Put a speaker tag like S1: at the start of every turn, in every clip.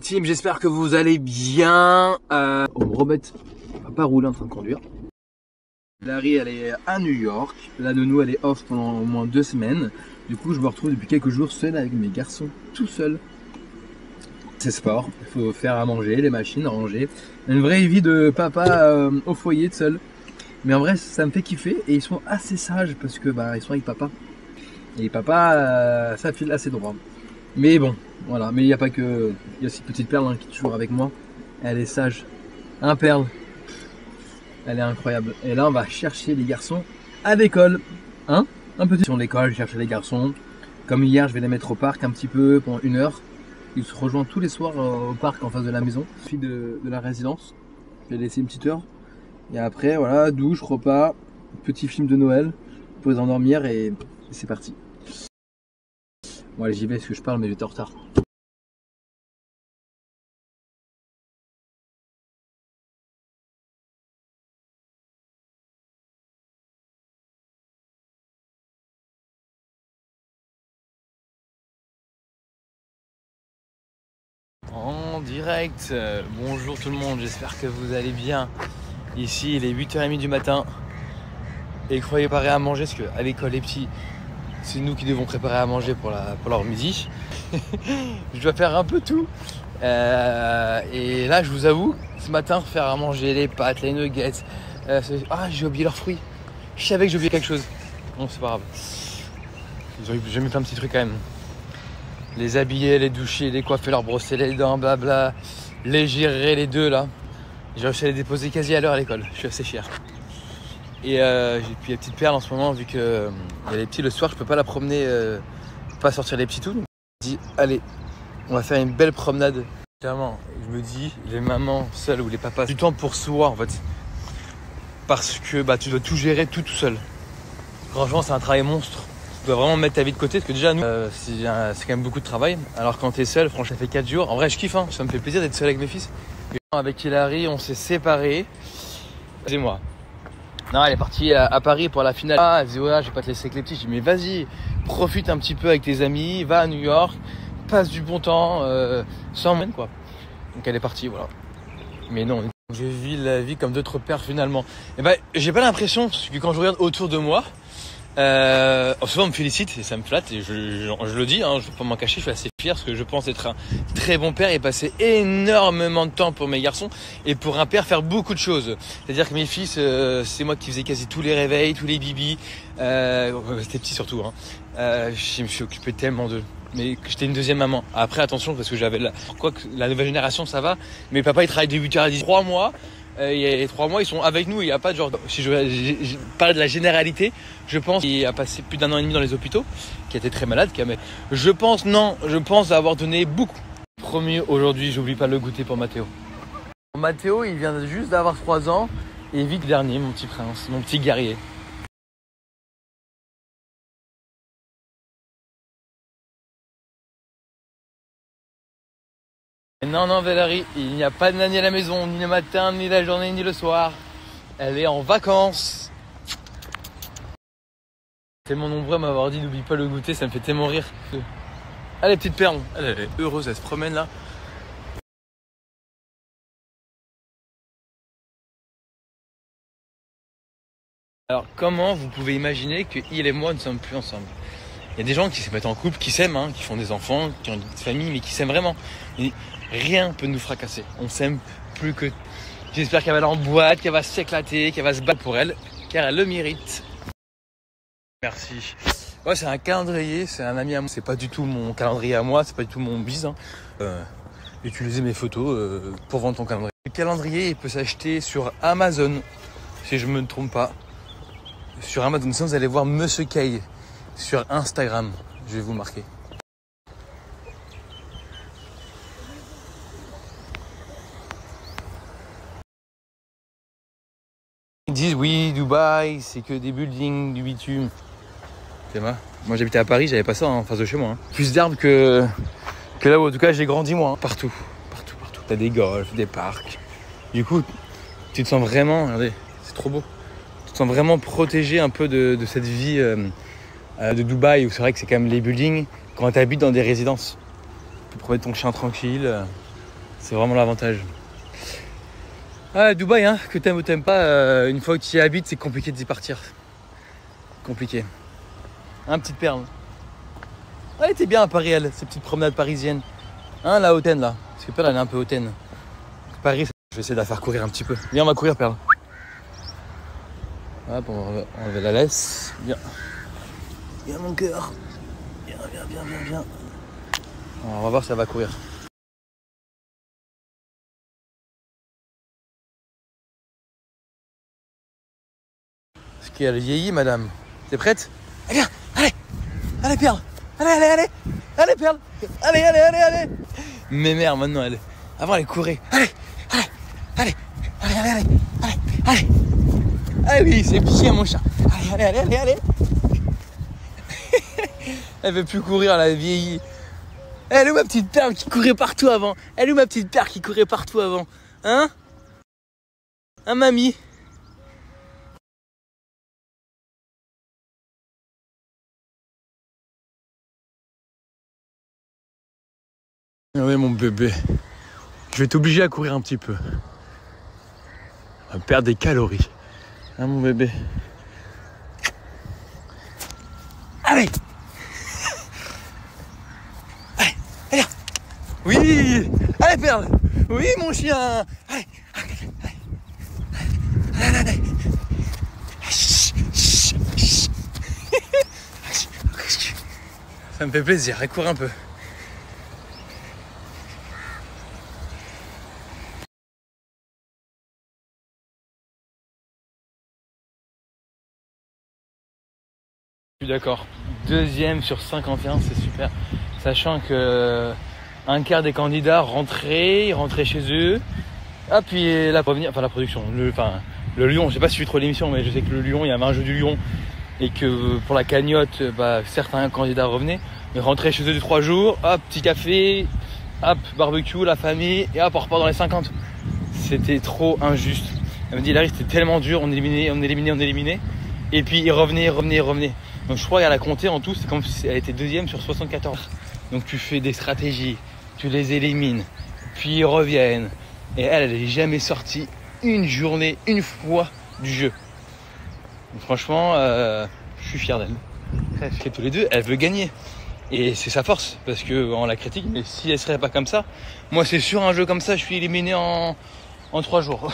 S1: Team, j'espère que vous allez bien. On me remet pas rouler en train de conduire. Larry, elle est à New York. La nounou, elle est off pendant au moins 2 semaines. Du coup, je me retrouve depuis quelques jours seul avec mes garçons, tout seul. C'est sport. Il faut faire à manger, les machines, ranger. Une vraie vie de papa au foyer, de seul. Mais en vrai, ça me fait kiffer et ils sont assez sages parce que ils sont avec papa. Et papa, ça file assez droit. Mais bon, voilà. Mais il n'y a pas que. Il y a cette petite perle qui est toujours avec moi. Elle est sage. Un perle. Elle est incroyable. Et là, on va chercher les garçons à l'école. Hein? Un petit sur l'école, je vais chercher les garçons. Comme hier, je vais les mettre au parc un petit peu pendant 1 heure. Ils se rejoignent tous les soirs au parc en face de la maison. Fille de la résidence. Je vais laisser une petite heure. Et après, voilà, douche, repas, petit film de Noël pour les endormir et c'est parti. Bon allez, j'y vais parce que je parle mais j'étais en retard. En direct, bonjour tout le monde, j'espère que vous allez bien. Ici il est 8h30 du matin et croyez préparer à manger parce qu'à l'école les petits, c'est nous qui devons préparer à manger pour leur midi. Je dois faire un peu tout. Et là je vous avoue, ce matin faire à manger les pâtes, les nuggets, j'ai oublié leurs fruits. Je savais que j'ai oublié quelque chose. Bon c'est pas grave. J'ai mis plein de petits trucs quand même. Les habiller, les doucher, les coiffer, leur brosser les dents, blabla. Les gérer les deux là. J'ai réussi à les déposer quasi à l'heure à l'école. Je suis assez fier. Et j'ai puis la petite perle en ce moment vu que y a les petits le soir, je peux pas la promener, pas sortir les petits tout. Donc je me dis allez, on va faire une belle promenade. Clairement, je me dis les mamans seules ou les papas du temps pour soi en fait. Parce que tu dois tout gérer tout seul. Franchement, c'est un travail monstre. Tu dois vraiment mettre ta vie de côté parce que déjà nous c'est quand même beaucoup de travail. Alors quand t'es seul, franchement ça fait 4 jours. En vrai je kiffe, ça me fait plaisir d'être seul avec mes fils. Avec Hilary on s'est séparés. C'est moi. Non, elle est partie à Paris pour la finale. Elle disait ouais je vais pas te laisser avec les petits. Je dis mais vas-y, profite un petit peu avec tes amis, va à New York, passe du bon temps, sans même quoi. Donc elle est partie, voilà. Mais non, je vis la vie comme d'autres pères finalement. Et j'ai pas l'impression, parce que quand je regarde autour de moi, souvent on me félicite et ça me flatte et je le dis, je peux pas m'en cacher, je suis assez fier parce que je pense être un très bon père et passer énormément de temps pour mes garçons et pour un père faire beaucoup de choses. C'est-à-dire que mes fils, c'est moi qui faisais quasi tous les réveils, tous les bibis, c'était petit surtout. Je me suis occupé tellement d'eux. Mais j'étais une deuxième maman. Après attention parce que quoi que la nouvelle génération ça va, mais papa il travaille de 8h à 10h, 3 mois. Il y a les 3 mois ils sont avec nous, il n'y a pas de genre. Si je parle de la généralité, je pense qu'il a passé plus d'1 an et demi dans les hôpitaux, qui était très malade, je pense avoir donné beaucoup. Promis, aujourd'hui j'oublie pas le goûter pour Mathéo. Mathéo il vient juste d'avoir 3 ans et vite dernier, mon petit prince, mon petit guerrier. Non, Valérie, il n'y a pas de nanny à la maison, ni le matin, ni la journée, ni le soir. Elle est en vacances. Tellement nombreux à m'avoir dit n'oublie pas le goûter, ça me fait tellement rire. Allez, petite perle, elle est heureuse, elle se promène là. Alors, comment vous pouvez imaginer que il et moi ne sommes plus ensemble? Il y a des gens qui se mettent en couple, qui s'aiment, qui font des enfants, qui ont une famille, mais qui s'aiment vraiment. Et rien peut nous fracasser. On s'aime plus que. J'espère qu'elle va aller en boîte, qu'elle va s'éclater, qu'elle va se battre pour elle, car elle le mérite. Merci. Ouais, c'est un calendrier, c'est un ami à moi. C'est pas du tout mon calendrier à moi, c'est pas du tout mon bise. Utiliser mes photos pour vendre ton calendrier. Le calendrier, il peut s'acheter sur Amazon, si je me trompe pas. Sur Amazon, sinon vous allez voir Monsieur Kay sur Instagram. Je vais vous marquer. Ils disent oui, Dubaï, c'est que des buildings, du bitume. C'est moi j'habitais à Paris, j'avais pas ça en face de chez moi. Plus d'arbres que là où en tout cas j'ai grandi moi. Partout. T'as des golfs, des parcs. Du coup, tu te sens vraiment, regardez, c'est trop beau. Tu te sens vraiment protégé un peu de cette vie de Dubaï où c'est vrai que c'est quand même les buildings quand tu habites dans des résidences. Tu peux promener ton chien tranquille. C'est vraiment l'avantage. Ah, Dubaï, hein, que t'aimes ou t'aimes pas, une fois que tu y habites, c'est compliqué d'y partir. Compliqué. Hein, petite perle. Elle était bien à Paris, elle, ces petites promenades parisiennes. Hein, la hautaine, là. Parce que Perle, elle est un peu hautaine. Paris, je vais essayer de la faire courir un petit peu. Viens, on va courir, Perle. Hop, on va enlever la laisse. Viens. Viens, mon cœur. Viens. Alors, on va voir si elle va courir. Est-ce qu'elle vieillit, madame? T'es prête? Allez, viens, allez, Perle. Allez, Perle. Allez. Mais merde, maintenant, elle. Avant, elle courait. Allez. Ah oui, c'est chien, mon chat. Allez. Elle veut plus courir, elle a vieilli. Elle est où ma petite perle qui courait partout avant? Hein? Hein, mamie? Oui, mon bébé. Je vais t'obliger à courir un petit peu. On va perdre des calories. Hein, mon bébé? Allez, viens. Oui. Allez, Perle. Oui, mon chien. Allez. Ça me fait plaisir, elle court un peu. Je suis d'accord. 2e sur 51, c'est super. Sachant que un quart des candidats rentraient chez eux. Ah, puis la production, le Lion, je sais pas si je suis trop l'émission, mais je sais que le Lion, il y avait un jeu du Lion. Et que pour la cagnotte, certains candidats revenaient. Mais rentraient chez eux de 3 jours, hop, petit café, hop, barbecue, la famille, et hop, on repart dans les 50. C'était trop injuste. Elle me dit, Larry, c'était tellement dur, on éliminait. Et puis ils revenaient. Donc je crois qu'elle a compté en tout, c'est comme si elle était 2e sur 74. Donc tu fais des stratégies, tu les élimines, puis ils reviennent. Et elle n'est jamais sortie une journée, une fois du jeu. Donc franchement, je suis fier d'elle. Parce que tous les deux, elle veut gagner. Et c'est sa force, parce qu'on la critique, mais si elle serait pas comme ça, moi c'est sûr, un jeu comme ça, je suis éliminé en 3 jours.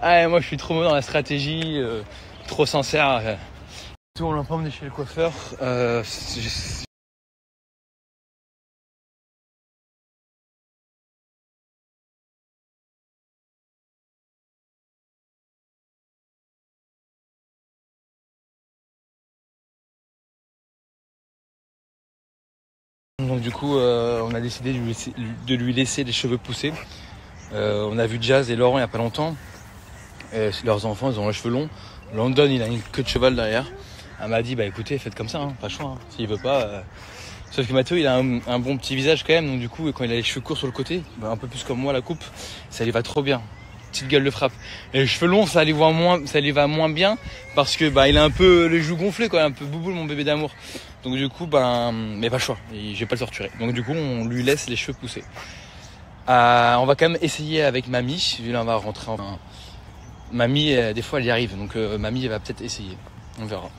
S1: Ah, moi je suis trop mauvais dans la stratégie, trop sincère. On l'a pas emmené chez le coiffeur. Donc du coup, on a décidé de lui laisser les cheveux pousser. On a vu Jazz et Laurent il n'y a pas longtemps. Leurs enfants, ils ont les cheveux longs. London, il a une queue de cheval derrière. Elle m'a dit, écoutez, faites comme ça, hein, pas le choix. Hein, s'il veut pas. Sauf que Mathéo, il a un bon petit visage quand même. Donc du coup, quand il a les cheveux courts sur le côté, un peu plus comme moi, la coupe, ça lui va trop bien. Petite gueule de frappe. Et les cheveux longs, ça lui va moins bien parce que il a un peu les joues gonflées, quoi, un peu bouboule, mon bébé d'amour. Donc du coup, mais pas le choix. Et je vais pas le torturer. Donc du coup, on lui laisse les cheveux pousser. On va quand même essayer avec mamie. Là, on va rentrer en... Mamie, des fois, elle y arrive. Donc mamie, elle va peut-être essayer. On verra.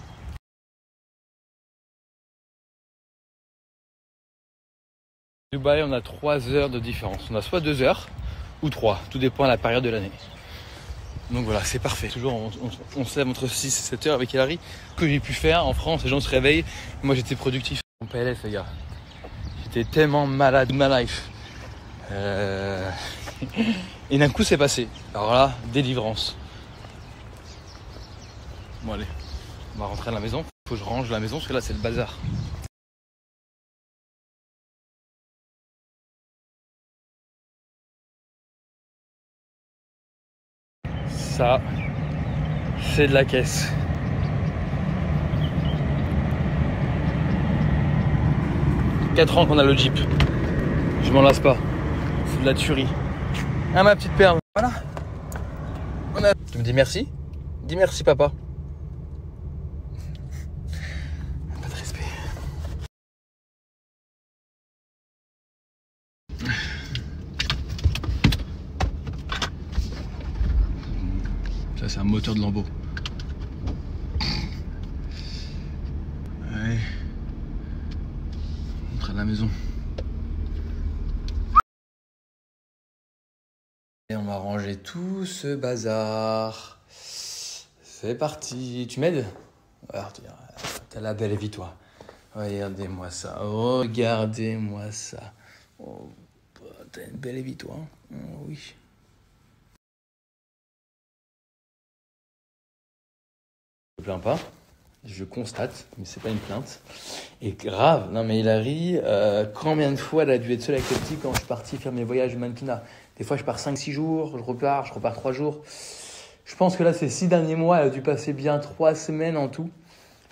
S1: Dubaï, on a 3 heures de différence. On a soit 2 heures ou 3. Tout dépend de la période de l'année. Donc voilà, c'est parfait. Toujours, on se lève entre 6 et 7 heures avec Hilary. Ce que j'ai pu faire en France, les gens se réveillent. Moi, j'étais productif. En PLS, les gars. J'étais tellement malade de ma life. Et d'un coup, c'est passé. Alors là, délivrance. Bon, allez. On va rentrer à la maison. Faut que je range la maison parce que là, c'est le bazar. Ça, c'est de la caisse. « 4 ans qu'on a le Jeep. Je m'en lasse pas. C'est de la tuerie. Ah, ma petite perle. Voilà. Tu me dis merci? Dis merci, papa. Pas de respect. Ça, c'est un moteur de Lambo. Ouais. On rentre à la maison. Et on va ranger tout ce bazar. C'est parti. Tu m'aides? T'as la belle vie, toi. Regardez-moi ça. Regardez-moi ça. Oh, t'as une belle vie, toi. Oh, oui. Je me plains pas. Je constate, mais c'est pas une plainte. Et grave, non mais il a ri. Combien de fois elle a dû être seule avec le petit quand je suis parti faire mes voyages de mannequinat. Des fois je pars 5-6 jours, je repars 3 jours. Je pense que là ces 6 derniers mois, elle a dû passer bien 3 semaines en tout.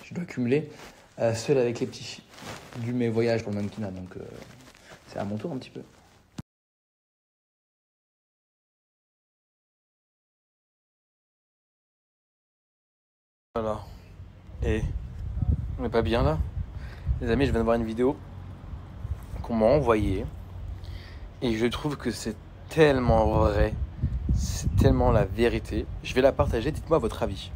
S1: Je dois cumuler. Seule avec les petits. Vu mes voyages pour le mannequinat, donc c'est à mon tour un petit peu. Voilà. Et on n'est pas bien là? Les amis, je viens de voir une vidéo qu'on m'a envoyée et je trouve que c'est tellement vrai, c'est tellement la vérité. Je vais la partager, dites-moi votre avis.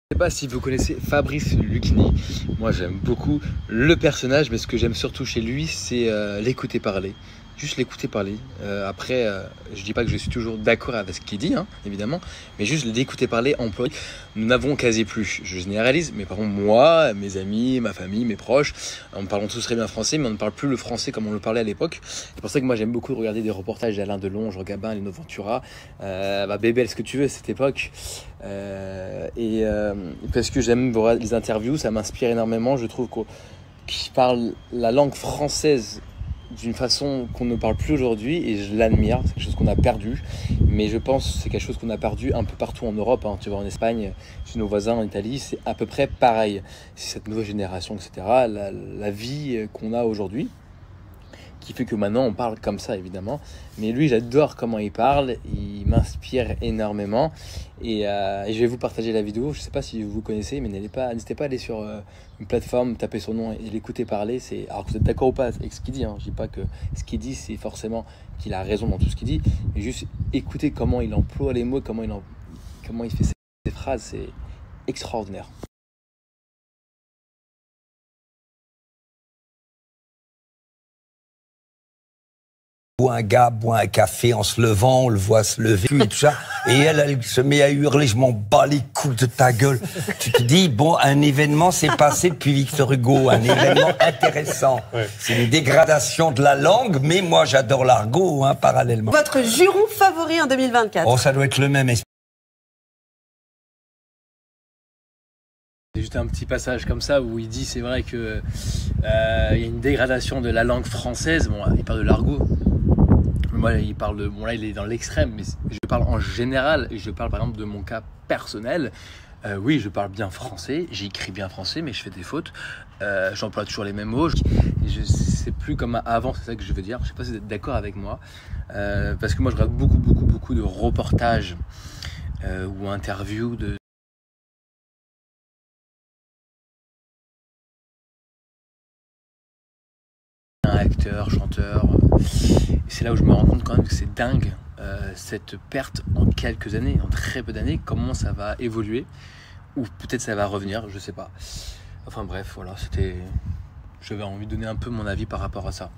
S1: Je ne sais pas si vous connaissez Fabrice Lucchini. Moi j'aime beaucoup le personnage, mais ce que j'aime surtout chez lui, c'est l'écouter parler. Juste l'écouter parler. Après, je dis pas que je suis toujours d'accord avec ce qu'il dit, hein, évidemment, mais juste l'écouter parler, employé. Nous n'avons quasi plus, je généralise, mais par contre, moi, mes amis, ma famille, mes proches, on parle tous très bien français, mais on ne parle plus le français comme on le parlait à l'époque. C'est pour ça que moi, j'aime beaucoup regarder des reportages d'Alain Delon, Jean Gabin, Lino Ventura, Bébel, ce que tu veux, cette époque. Parce que j'aime les interviews, ça m'inspire énormément. Je trouve qu'il parle la langue française d'une façon qu'on ne parle plus aujourd'hui et je l'admire, c'est quelque chose qu'on a perdu, mais je pense que c'est quelque chose qu'on a perdu un peu partout en Europe, hein. Tu vois, en Espagne, chez nos voisins, en Italie, c'est à peu près pareil. C'est cette nouvelle génération, etc., la vie qu'on a aujourd'hui, qui fait que maintenant on parle comme ça évidemment, mais lui j'adore comment il parle, il m'inspire énormément et je vais vous partager la vidéo. Je sais pas si vous connaissez, mais n'hésitez pas à aller sur une plateforme, taper son nom et l'écouter parler. Alors que vous êtes d'accord ou pas avec ce qu'il dit, hein. Je dis pas que ce qu'il dit c'est forcément qu'il a raison dans tout ce qu'il dit, mais juste écouter comment il emploie les mots, comment il fait ses phrases, c'est extraordinaire.
S2: Un gars boit un café en se levant, on le voit se lever, et tout ça, et elle se met à hurler, je m'en bats les couilles de ta gueule. Tu te dis, bon, un événement s'est passé depuis Victor Hugo, un événement intéressant. Ouais. C'est une dégradation de la langue, mais moi j'adore l'argot, hein, parallèlement.
S3: Votre juron favori en 2024?
S2: Oh, ça doit être le même esprit.
S1: C'est juste un petit passage comme ça où il dit, c'est vrai que y a une dégradation de la langue française. Bon, il parle de l'argot. Moi, il parle de... Bon, là, il est dans l'extrême, mais je parle en général, et je parle par exemple de mon cas personnel. Oui, je parle bien français, j'écris bien français, mais je fais des fautes. J'emploie toujours les mêmes mots. C'est plus comme avant, c'est ça que je veux dire. Je sais pas si vous êtes d'accord avec moi. Parce que moi, je regarde beaucoup de reportages ou interviews de... acteur, chanteur, c'est là où je me rends compte quand même que c'est dingue cette perte en quelques années, en très peu d'années, comment ça va évoluer, ou peut-être ça va revenir, je sais pas. Enfin bref, voilà, j'avais envie de donner un peu mon avis par rapport à ça.